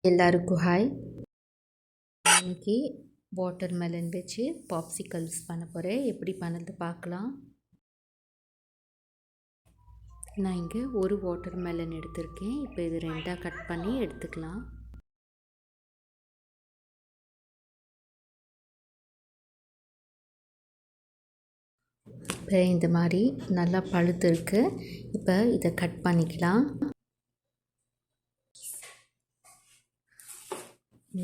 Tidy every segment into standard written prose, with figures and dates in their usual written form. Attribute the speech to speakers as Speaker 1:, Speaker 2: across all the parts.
Speaker 1: எல்லாருக்கும் ஹாய். இன்னைக்கு water melon வச்சு பாப்சிகல்ஸ் பண்ண போகிறேன். எப்படி பண்ணது பார்க்கலாம். நான் இங்கே ஒரு வாட்டர் மெலன் எடுத்திருக்கேன். இப்போ இது ரெண்டாக கட் பண்ணி எடுத்துக்கலாம். இப்போ இந்த மாதிரி நல்லா பழுத்து இருக்கு. இப்போ இதை கட் பண்ணிக்கலாம்.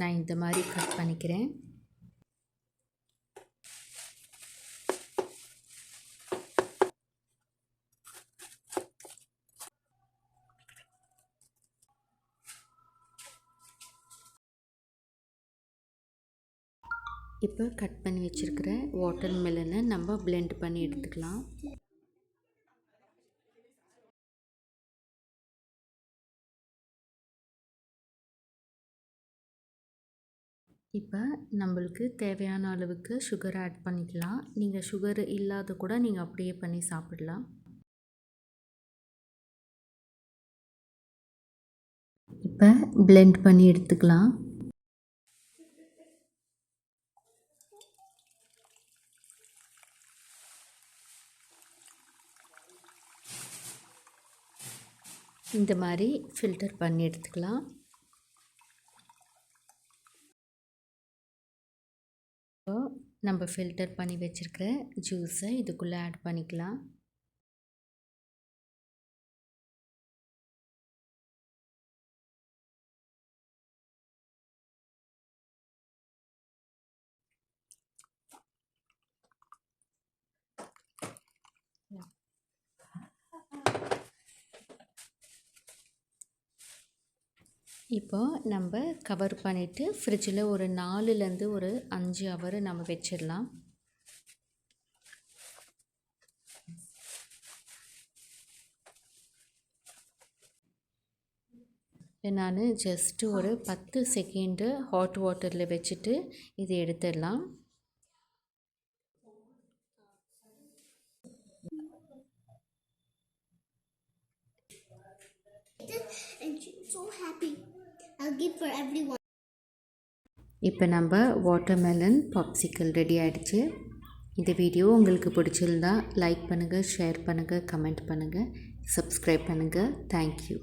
Speaker 1: நான் இந்த மாதிரி கட் பண்ணிக்கிறேன். இப்போ கட் பண்ணி வச்சுருக்கிற வாட்டர் மெலனை நம்ம பிளெண்ட் பண்ணி எடுத்துக்கலாம். இப்போ நம்மளுக்கு தேவையான அளவுக்கு சுகர் ஆட் பண்ணிக்கலாம். நீங்கள் சுகர் இல்லாத கூட நீங்கள் அப்படியே பண்ணி சாப்பிடலாம். இப்போ பிளெண்ட் பண்ணி எடுத்துக்கலாம். இந்த மாதிரி ஃபில்டர் பண்ணி எடுத்துக்கலாம். இப்போ நம்ம ஃபில்டர் பண்ணி வச்சுருக்கிற ஜூஸை இதுக்குள்ளே ஆட் பண்ணிக்கலாம். இப்போ நம்ம கவர் பண்ணிவிட்டு ஃப்ரிட்ஜில் ஒரு 4லேருந்து ஒரு 5 ஹவர் நம்ம வச்சிடலாம். நான் ஜஸ்ட்டு ஒரு 10 செகண்டு ஹாட் வாட்டரில் வச்சுட்டு இது எடுத்துடலாம். இப்போ நம்ம வாட்டர்மெலன் பாப்சிக்கல் ரெடி ஆகிடுச்சு. இந்த வீடியோ உங்களுக்கு பிடிச்சிருந்தா லைக் பண்ணுங்கள், ஷேர் பண்ணுங்கள், கமெண்ட் பண்ணுங்கள், சப்ஸ்கிரைப் பண்ணுங்கள். தேங்க்யூ.